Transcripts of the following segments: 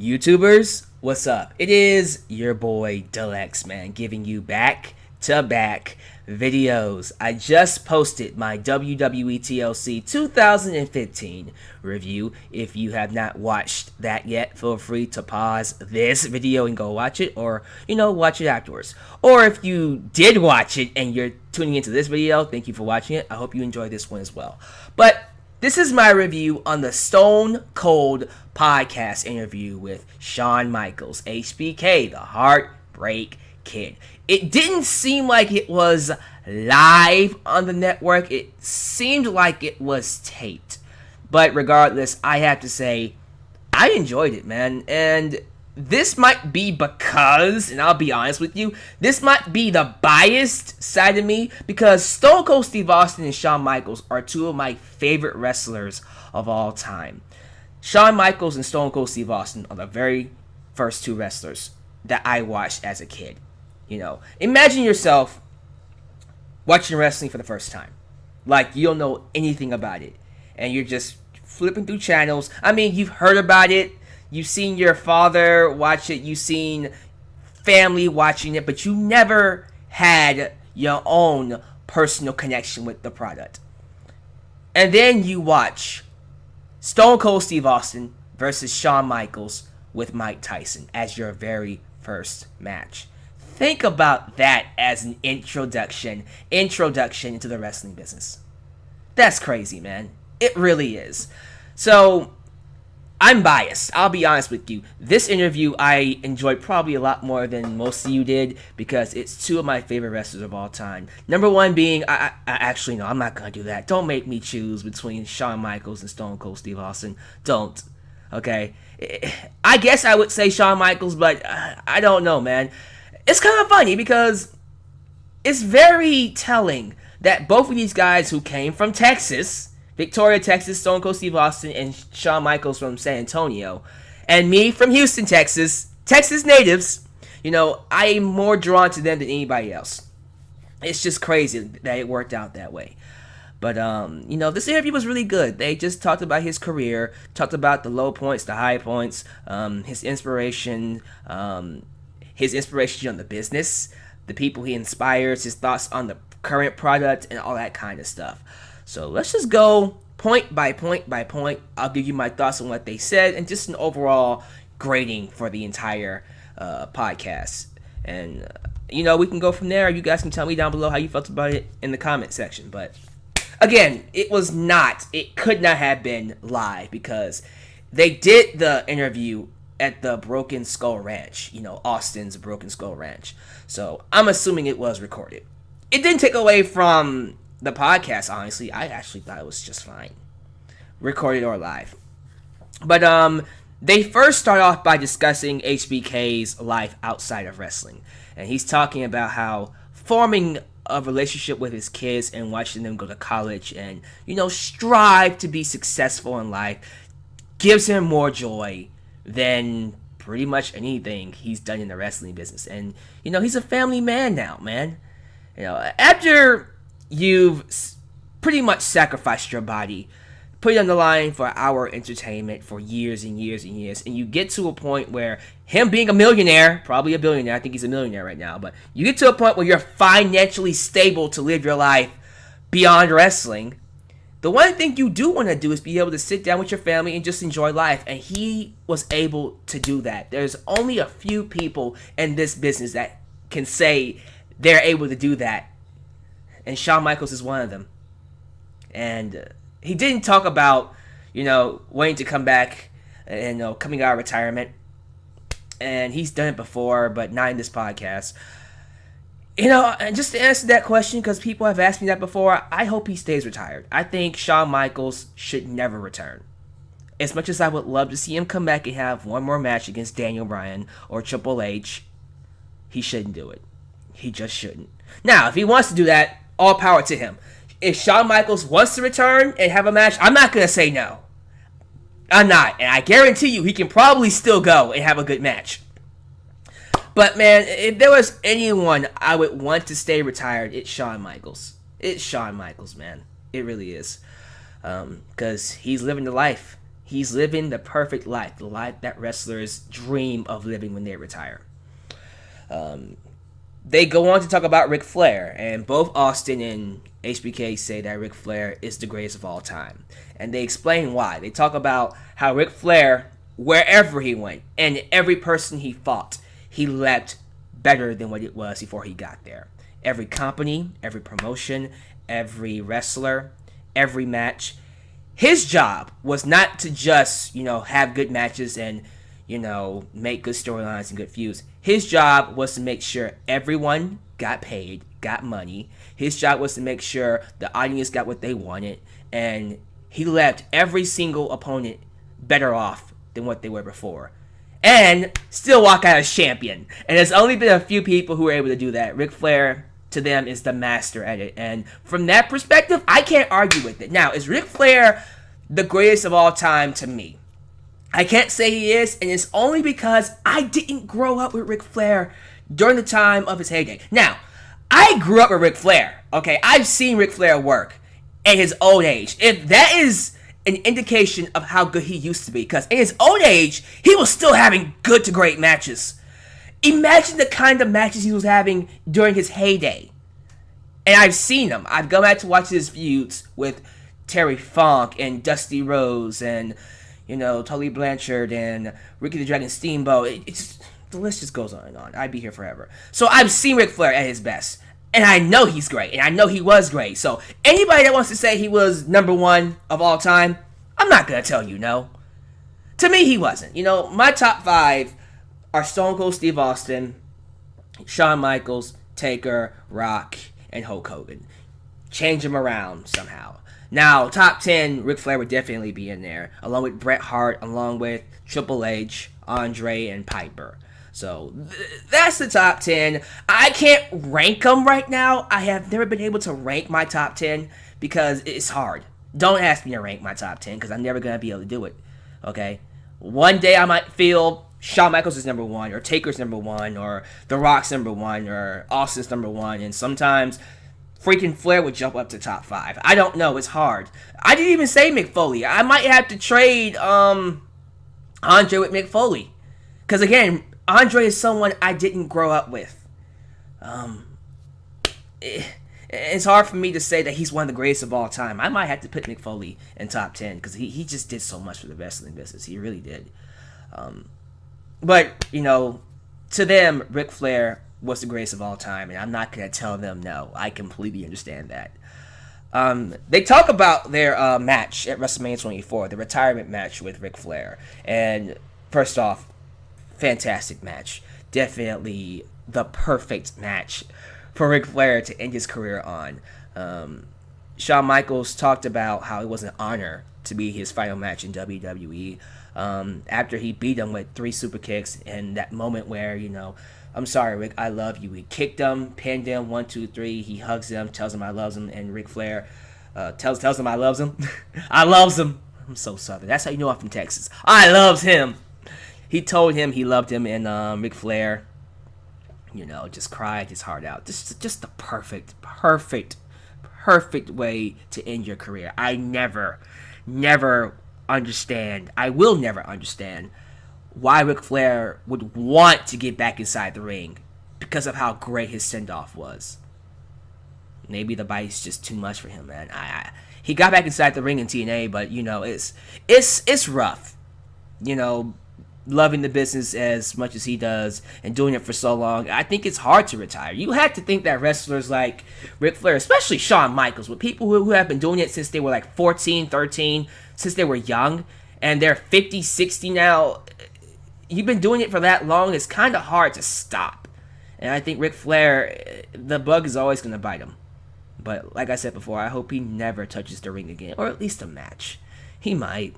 YouTubers, what's up? It is your boy Deluxe, man, giving you back-to-back videos. I just posted my WWE TLC 2015 review. If you have not watched that yet, feel free to pause this video and go watch it, or, watch it afterwards. Or if you did watch it and you're tuning into this video, thank you for watching it. I hope you enjoy this one as well. But this is my review on the Stone Cold podcast interview with Shawn Michaels, HBK, the Heartbreak Kid. It didn't seem like it was live on the network. It seemed like it was taped. But regardless, I have to say, I enjoyed it, man. And this might be because, and I'll be honest with you, this might be the biased side of me, because Stone Cold Steve Austin and Shawn Michaels are two of my favorite wrestlers of all time. Shawn Michaels and Stone Cold Steve Austin are the very first two wrestlers that I watched as a kid. Imagine yourself watching wrestling for the first time. Like, you don't know anything about it, and you're just flipping through channels. I mean, you've heard about it. You've seen your father watch it. You've seen family watching it. But you never had your own personal connection with the product. And then you watch Stone Cold Steve Austin versus Shawn Michaels with Mike Tyson as your very first match. Think about that as an introduction into the wrestling business. That's crazy, man. It really is. So, I'm biased. I'll be honest with you. This interview I enjoyed probably a lot more than most of you did, because it's two of my favorite wrestlers of all time. Number one being, actually, no, I'm not going to do that. Don't make me choose between Shawn Michaels and Stone Cold Steve Austin. Don't. Okay? I guess I would say Shawn Michaels, but I don't know, man. It's kind of funny because it's very telling that both of these guys who came from Texas, Victoria, Texas, Stone Cold Steve Austin, and Shawn Michaels from San Antonio, and me from Houston, Texas natives, I am more drawn to them than anybody else. It's just crazy that it worked out that way. But, this interview was really good. They just talked about his career, talked about the low points, the high points, his inspiration on the business, the people he inspires, his thoughts on the current product, and all that kind of stuff. So let's just go point by point by point. I'll give you my thoughts on what they said and just an overall grading for the entire podcast. And, we can go from there. You guys can tell me down below how you felt about it in the comment section. But, again, it could not have been live, because they did the interview at the Broken Skull Ranch, Austin's Broken Skull Ranch. So I'm assuming it was recorded. It didn't take away from the podcast, honestly. I actually thought it was just fine, recorded or live. But they first start off by discussing HBK's life outside of wrestling, and he's talking about how forming a relationship with his kids and watching them go to college and strive to be successful in life gives him more joy than pretty much anything he's done in the wrestling business. And he's a family man now, man. After you've pretty much sacrificed your body, put it on the line for our entertainment for years and years and years, and you get to a point where him being a millionaire, probably a billionaire, I think he's a millionaire right now, but you get to a point where you're financially stable to live your life beyond wrestling. The one thing you do want to do is be able to sit down with your family and just enjoy life, and he was able to do that. There's only a few people in this business that can say they're able to do that, and Shawn Michaels is one of them. And he didn't talk about, wanting to come back and, coming out of retirement. And he's done it before, but not in this podcast. And just to answer that question, because people have asked me that before, I hope he stays retired. I think Shawn Michaels should never return. As much as I would love to see him come back and have one more match against Daniel Bryan or Triple H, he shouldn't do it. He just shouldn't. Now, if he wants to do that, all power to him. If Shawn Michaels wants to return and have a match, I'm not going to say no. I'm not. And I guarantee you, he can probably still go and have a good match. But, man, if there was anyone I would want to stay retired, it's Shawn Michaels. It's Shawn Michaels, man. It really is. Because he's living the life. He's living the perfect life, the life that wrestlers dream of living when they retire. They go on to talk about Ric Flair, and both Austin and HBK say that Ric Flair is the greatest of all time. And they explain why. They talk about how Ric Flair, wherever he went, and every person he fought, he left better than what it was before he got there. Every company, every promotion, every wrestler, every match. His job was not to just, have good matches and, make good storylines and good feuds. His job was to make sure everyone got paid, got money. His job was to make sure the audience got what they wanted. And he left every single opponent better off than what they were before. And still walk out as champion. And there's only been a few people who were able to do that. Ric Flair, to them, is the master at it. And from that perspective, I can't argue with it. Now, is Ric Flair the greatest of all time to me? I can't say he is, and it's only because I didn't grow up with Ric Flair during the time of his heyday. Now, I grew up with Ric Flair, okay? I've seen Ric Flair work at his old age. If that is an indication of how good he used to be, because in his old age, he was still having good to great matches. Imagine the kind of matches he was having during his heyday. And I've seen them. I've gone back to watch his feuds with Terry Funk and Dusty Rhodes and, Tully Blanchard and Ricky the Dragon Steamboat. The list just goes on and on. I'd be here forever. So I've seen Ric Flair at his best. And I know he's great. And I know he was great. So anybody that wants to say he was number one of all time, I'm not going to tell you no. To me, he wasn't. My top 5 are Stone Cold Steve Austin, Shawn Michaels, Taker, Rock, and Hulk Hogan. Change them around somehow. Now, top 10, Ric Flair would definitely be in there, along with Bret Hart, along with Triple H, Andre, and Piper. So, that's the top 10. I can't rank them right now. I have never been able to rank my top 10 because it's hard. Don't ask me to rank my top 10 because I'm never going to be able to do it. Okay? One day I might feel Shawn Michaels is number 1, or Taker's number 1, or The Rock's number 1, or Austin's number 1, and sometimes freaking Flair would jump up to top 5. I don't know. It's hard. I didn't even say Mick Foley. I might have to trade Andre with Mick Foley. Because, again, Andre is someone I didn't grow up with. It's hard for me to say that he's one of the greatest of all time. I might have to put Mick Foley in top 10 because he just did so much for the wrestling business. He really did. But, to them, Ric Flair was the greatest of all time, and I'm not going to tell them no. I completely understand that. They talk about their match at WrestleMania 24, the retirement match with Ric Flair. And first off, fantastic match. Definitely the perfect match for Ric Flair to end his career on. Shawn Michaels talked about how it was an honor to be his final match in WWE. After he beat him with 3 super kicks, and that moment where, I'm sorry, Rick, I love you. He kicked him, pinned him, 1, 2, 3. He hugs him, tells him I loves him, and Ric Flair tells him I loves him. I loves him. I'm so southern. That's how you know I'm from Texas. I loves him. He told him he loved him, and Ric Flair, just cried his heart out. Just the perfect way to end your career. I never understand. I will never understand why Ric Flair would want to get back inside the ring because of how great his send-off was. Maybe the bite's just too much for him, man. He got back inside the ring in TNA, but it's rough. Loving the business as much as he does and doing it for so long, I think it's hard to retire. You have to think that wrestlers like Ric Flair, especially Shawn Michaels, with people who have been doing it since they were like 14, 13, since they were young, and they're 50, 60 now, you've been doing it for that long, it's kind of hard to stop. And I think Ric Flair, the bug is always going to bite him. But like I said before, I hope he never touches the ring again, or at least a match. He might.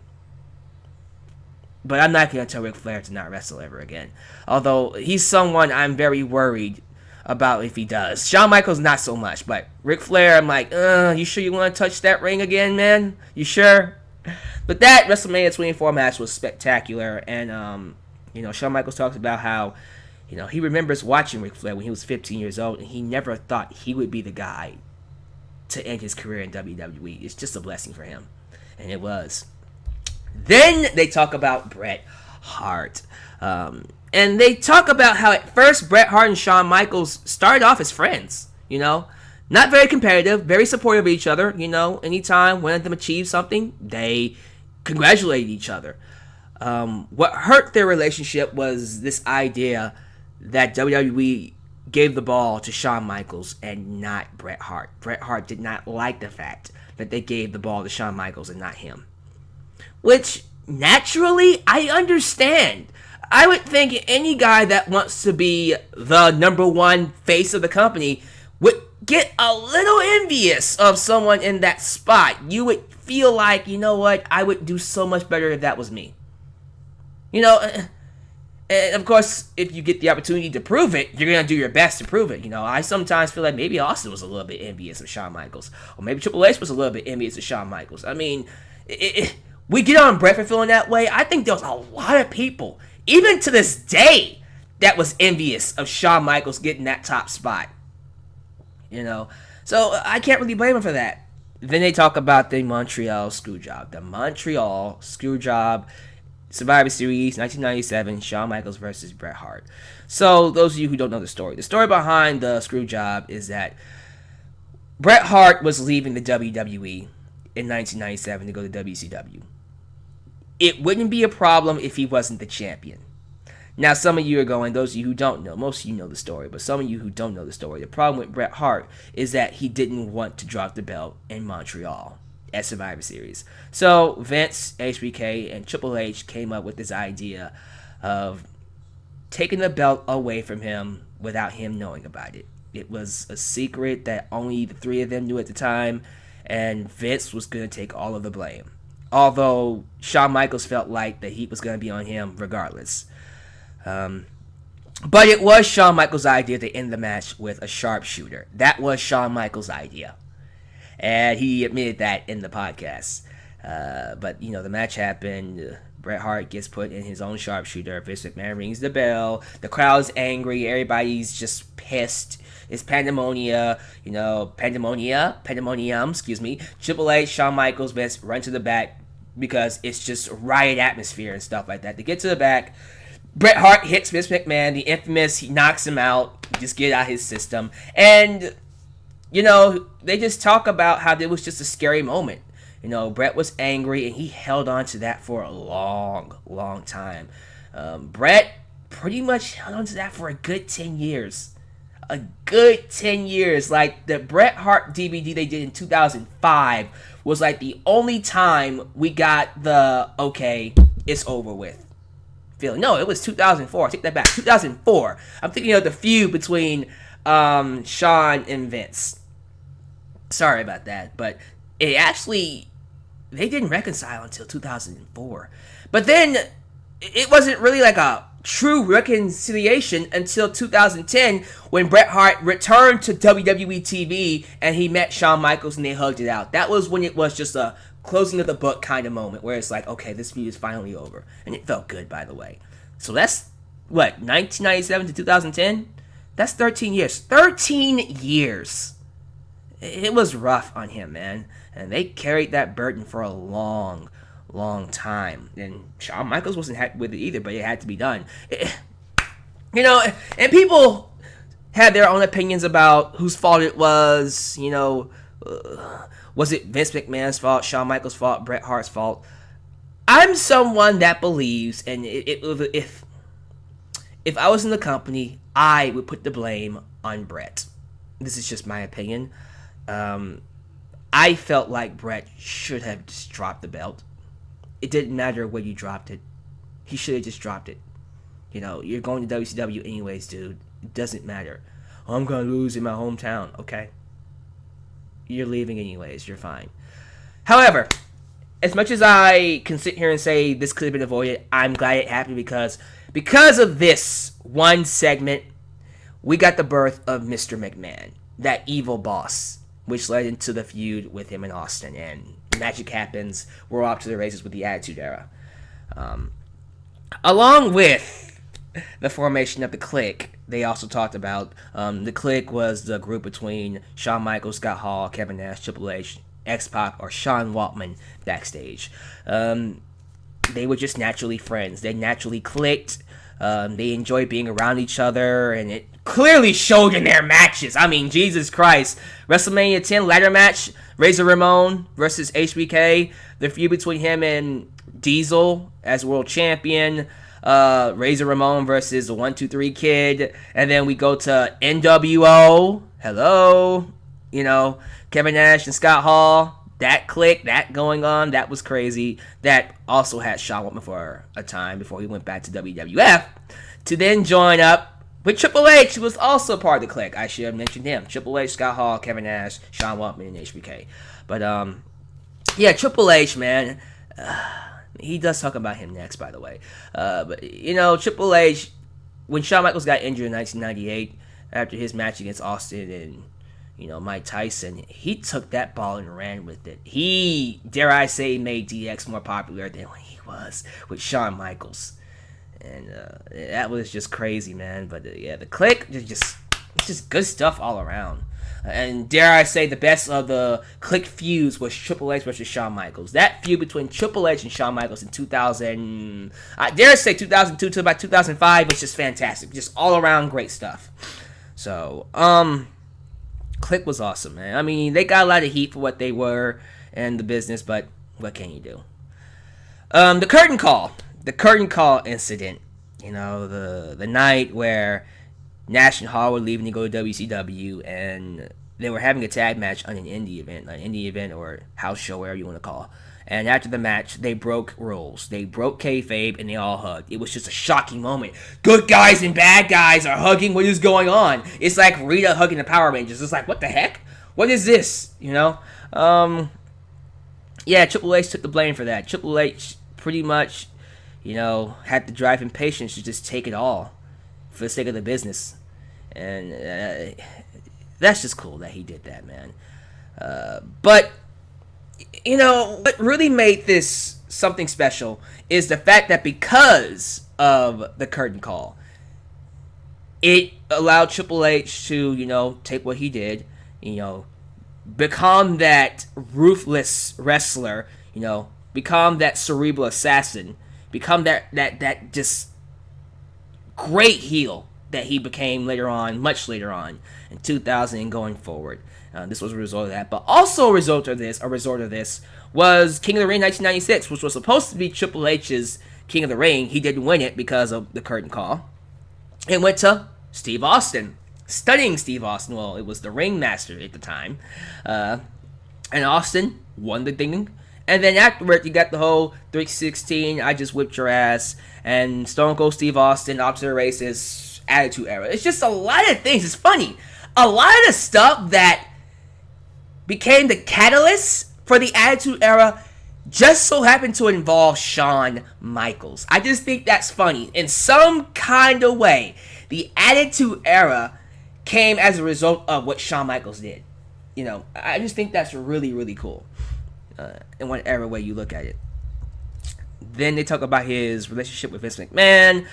But I'm not going to tell Ric Flair to not wrestle ever again. Although, he's someone I'm very worried about if he does. Shawn Michaels, not so much. But Ric Flair, I'm like, you sure you want to touch that ring again, man? You sure? But that WrestleMania 24 match was spectacular. And, Shawn Michaels talks about how, he remembers watching Ric Flair when he was 15 years old. And he never thought he would be the guy to end his career in WWE. It's just a blessing for him. And it was. Then they talk about Bret Hart. And they talk about how at first Bret Hart and Shawn Michaels started off as friends, not very competitive, very supportive of each other, anytime one of them achieved something, they congratulated each other. What hurt their relationship was this idea that WWE gave the ball to Shawn Michaels and not Bret Hart. Bret Hart did not like the fact that they gave the ball to Shawn Michaels and not him. Which, naturally, I understand. I would think any guy that wants to be the number one face of the company would get a little envious of someone in that spot. You would feel like, you know what, I would do so much better if that was me. And of course, if you get the opportunity to prove it, you're going to do your best to prove it. I sometimes feel like maybe Austin was a little bit envious of Shawn Michaels. Or maybe Triple H was a little bit envious of Shawn Michaels. I mean, we get on Bret for feeling that way. I think there's a lot of people, even to this day, that was envious of Shawn Michaels getting that top spot. So I can't really blame him for that. Then they talk about the Montreal Screwjob. The Montreal Screwjob Survivor Series 1997, Shawn Michaels versus Bret Hart. So those of you who don't know the story behind the Screwjob is that Bret Hart was leaving the WWE in 1997 to go to WCW. It wouldn't be a problem if he wasn't the champion. Now, some of you are going, those of you who don't know, most of you know the story, but some of you who don't know the story, the problem with Bret Hart is that he didn't want to drop the belt in Montreal at Survivor Series. So Vince, HBK, and Triple H came up with this idea of taking the belt away from him without him knowing about it. It was a secret that only the three of them knew at the time, and Vince was going to take all of the blame. Although Shawn Michaels felt like the heat was going to be on him regardless. But it was Shawn Michaels' idea to end the match with a sharpshooter. That was Shawn Michaels' idea. And he admitted that in the podcast. But, the match happened. Bret Hart gets put in his own sharpshooter. Vince McMahon rings the bell. The crowd's angry. Everybody's just pissed. It's pandemonium, excuse me. Triple H, Shawn Michaels, Vince run to the back because it's just riot atmosphere and stuff like that. They get to the back. Bret Hart hits Vince McMahon, the infamous, he knocks him out, just get out of his system. And, they just talk about how it was just a scary moment. Bret was angry, and he held on to that for a long, long time. Bret pretty much held on to that for a good 10 years. A good 10 years. Like, the Bret Hart DVD they did in 2005 was, like, the only time we got the, okay, it's over with feeling. No, it was 2004. Take that back. 2004. I'm thinking of the feud between Shawn and Vince. Sorry about that, but it actually, they didn't reconcile until 2004. But then it wasn't really like a true reconciliation until 2010 when Bret Hart returned to WWE TV and he met Shawn Michaels and they hugged it out. That was when it was just a closing of the book kind of moment where it's like, okay, this feud is finally over. And it felt good, by the way. So that's, 1997 to 2010? That's 13 years. 13 years! It was rough on him, man. And they carried that burden for a long, long time. And Shawn Michaels wasn't happy with it either, but it had to be done. And people had their own opinions about whose fault it was, was it Vince McMahon's fault, Shawn Michaels' fault, Bret Hart's fault? I'm someone that believes, and if I was in the company, I would put the blame on Bret. This is just my opinion. I felt like Bret should have just dropped the belt. It didn't matter where you dropped it. He should have just dropped it. You're going to WCW anyways, dude. It doesn't matter. I'm going to lose in my hometown. Okay. You're leaving anyways. You're fine. However, as much as I can sit here and say this could have been avoided, I'm glad it happened because of this one segment, we got the birth of Mr. McMahon, that evil boss, which led into the feud with him in Austin. And magic happens. We're off to the races with the Attitude Era. Along with the formation of the Clique, they also talked about the Clique was the group between Shawn Michaels, Scott Hall, Kevin Nash, Triple H, X-Pac, or Sean Waltman backstage. they were just naturally friends. They naturally clicked. They enjoyed being around each other, and it clearly showed in their matches. I mean, Jesus Christ. WrestleMania 10 ladder match, Razor Ramon versus HBK. The feud between him and Diesel as world champion. Razor Ramon versus the 1-2-3 Kid. And then we go to NWO. Hello. Kevin Nash and Scott Hall. That click, that going on, that was crazy. That also had Shawn Michaels for a time before he went back to WWF to then join up with Triple H, who was also part of the clique. I should have mentioned him. Triple H, Scott Hall, Kevin Nash, Shawn Michaels, and HBK. But, yeah, Triple H, man. He does talk about him next, by the way. But, Triple H, when Shawn Michaels got injured in 1998, after his match against Austin and Mike Tyson, he took that ball and ran with it. He, dare I say, made DX more popular than when he was with Shawn Michaels. And that was just crazy, man. But yeah, the clique, it's just good stuff all around. And dare I say, the best of the clique feuds was Triple H versus Shawn Michaels. That feud between Triple H and Shawn Michaels in 2000, I dare say 2002 to about 2005 was just fantastic. Just all around great stuff. So, clique was awesome, man. I mean, they got a lot of heat for what they were in the business, but what can you do? The curtain call incident. The night where Nash and Hall were leaving to go to WCW, and they were having a tag match on an indie event or house show, whatever you want to call it. And after the match, they broke rules. They broke kayfabe, and they all hugged. It was just a shocking moment. Good guys and bad guys are hugging. What is going on? It's like Rita hugging the Power Rangers. It's like, what the heck? What is this? Yeah, Triple H took the blame for that. Triple H pretty much, had the drive and patience to just take it all for the sake of the business. And that's just cool that he did that, man. But what really made this something special is the fact that because of the curtain call, it allowed Triple H to, take what he did, become that ruthless wrestler, become that cerebral assassin, become that just great heel that he became much later on in 2000 and going forward. This was a result of that. But also a result of this was King of the Ring 1996, which was supposed to be Triple H's King of the Ring. He didn't win it because of the curtain call. It went to Steve Austin. Stunning Steve Austin. Well, it was the ringmaster at the time. And Austin won the thing. And then afterward, you got the whole 316, I just whipped your ass, and Stone Cold Steve Austin, opposite races, Attitude Era. It's just a lot of things. It's funny. A lot of the stuff that became the catalyst for the Attitude Era just so happened to involve Shawn Michaels. I just think that's funny. In some kind of way, the Attitude Era came as a result of what Shawn Michaels did. I just think that's really, really cool. In whatever way you look at it. Then they talk about his relationship with Vince McMahon.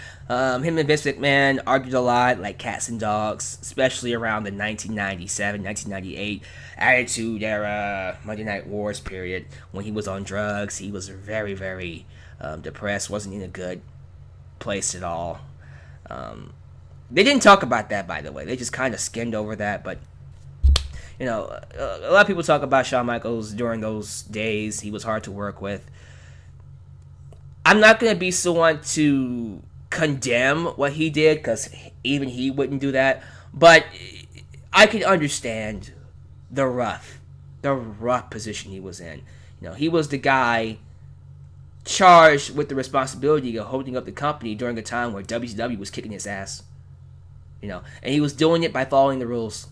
Him and Vince McMahon argued a lot, like cats and dogs, especially around the 1997, 1998 Attitude Era, Monday Night Wars period, when he was on drugs. He was very, very depressed, wasn't in a good place at all. They didn't talk about that, by the way. They just kind of skimmed over that, but a lot of people talk about Shawn Michaels during those days. He was hard to work with. I'm not going to be someone to condemn what he did, because even he wouldn't do that. But I can understand the rough position he was in. He was the guy charged with the responsibility of holding up the company during a time where WCW was kicking his ass. And he was doing it by following the rules.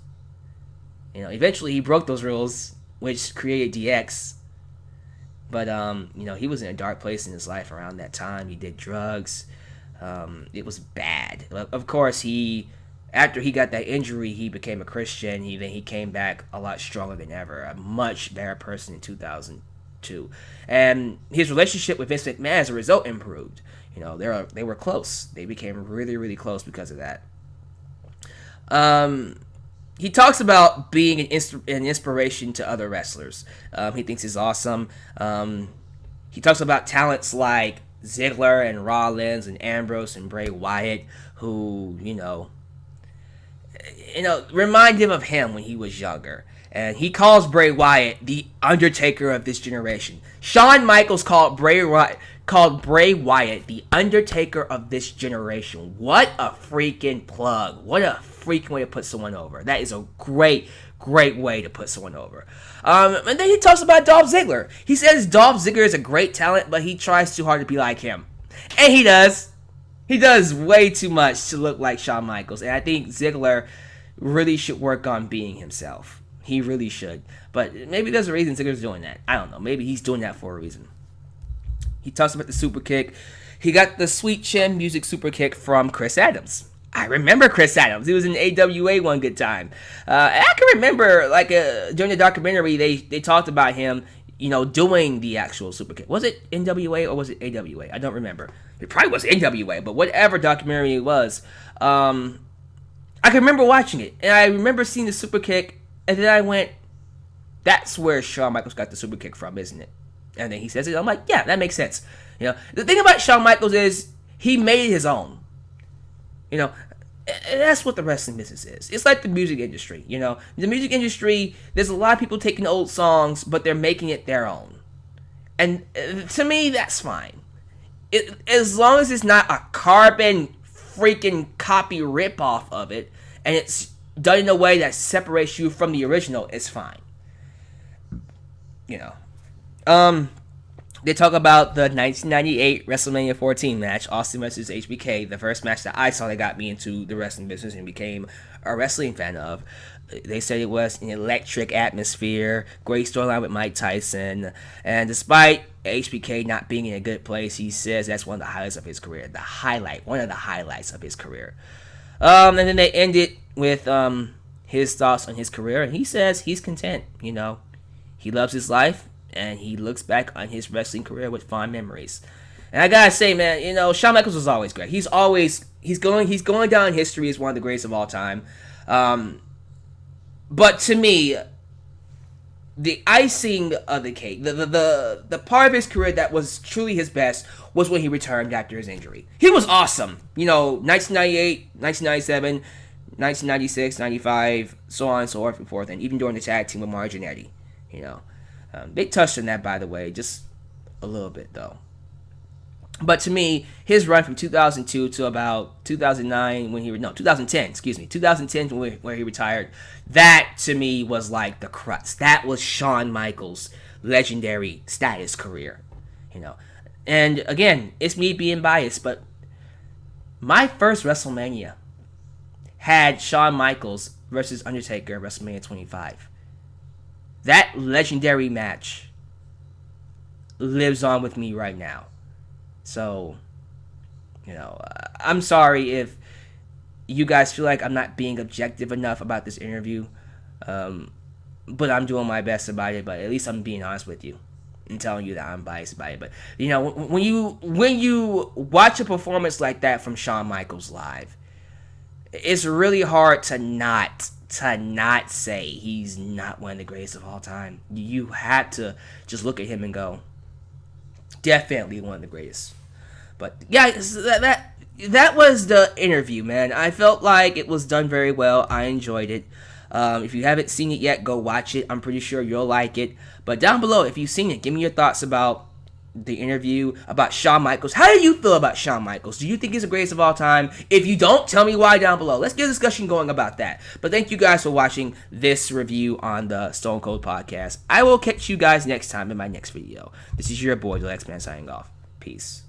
Eventually he broke those rules, which created DX. But, he was in a dark place in his life around that time. He did drugs. It was bad. Of course, after he got that injury, he became a Christian. He came back a lot stronger than ever. A much better person in 2002. And his relationship with Vince McMahon, as a result, improved. They were close. They became really, really close because of that. He talks about being an inspiration to other wrestlers. He thinks he's awesome. He talks about talents like Ziggler and Rollins and Ambrose and Bray Wyatt, who, remind him of him when he was younger. And he calls Bray Wyatt the Undertaker of this generation. Shawn Michaels called Bray Wyatt the Undertaker of this generation. What a freaking plug. What a freaking way to put someone over. That is a great way to put someone over. And then he talks about Dolph Ziggler. He says Dolph Ziggler is a great talent, but he tries too hard to be like him. And he does. He does way too much to look like Shawn Michaels. And I think Ziggler really should work on being himself. He really should. But maybe there's a reason Ziggler's doing that. I don't know. Maybe he's doing that for a reason. He talks about the super kick. He got the Sweet Chin Music super kick from Chris Adams. I remember Chris Adams. He was in AWA one good time. I can remember, during the documentary, they talked about him, doing the actual super kick. Was it NWA or was it AWA? I don't remember. It probably was NWA, but whatever documentary it was, I can remember watching it. And I remember seeing the super kick, and then I went, that's where Shawn Michaels got the super kick from, isn't it? And then he says it. I'm like, yeah, that makes sense. The thing about Shawn Michaels is he made it his own. And that's what the wrestling business is. It's like the music industry. The music industry, there's a lot of people taking old songs, but they're making it their own. And to me, that's fine. As long as it's not a carbon freaking copy ripoff of it, and it's done in a way that separates you from the original, it's fine. They talk about the 1998 WrestleMania 14 match, Austin versus HBK, the first match that I saw that got me into the wrestling business and became a wrestling fan of. They said it was an electric atmosphere, great storyline with Mike Tyson, and despite HBK not being in a good place, he says that's one of the highlights of his career. One of the highlights of his career. And then they ended with his thoughts on his career, and he says he's content. He loves his life, and he looks back on his wrestling career with fond memories. And I gotta say, man, Shawn Michaels was always great. He's going down in history as one of the greatest of all time. But to me, the icing of the cake, the part of his career that was truly his best was when he returned after his injury. He was awesome. 1998, 1997, 1996, 95, so on and so forth, and even during the tag team with Marge and Eddie. They touched on that, by the way, just a little bit, though. But to me, his run from 2002 to about 2010, where he retired, that to me was like the crux. That was Shawn Michaels' legendary status career, And again, it's me being biased, but my first WrestleMania had Shawn Michaels versus Undertaker at WrestleMania 25. That legendary match lives on with me right now. So, I'm sorry if you guys feel like I'm not being objective enough about this interview, but I'm doing my best about it. But at least I'm being honest with you and telling you that I'm biased about it. But when you watch a performance like that from Shawn Michaels live, it's really hard to not say he's not one of the greatest of all time. You had to just look at him and go, definitely one of the greatest. But yeah, that was the interview, man. I felt like it was done very well. I enjoyed it. If you haven't seen it yet, go watch it. I'm pretty sure you'll like it. But down below, if you've seen it, give me your thoughts about the interview, about Shawn Michaels. How do you feel about Shawn Michaels? Do you think he's the greatest of all time? If you don't, tell me why down below. Let's get a discussion going about that. But thank you guys for watching this review on the Stone Cold Podcast. I will catch you guys next time in my next video. This is your boy, the X-Man, signing off. Peace.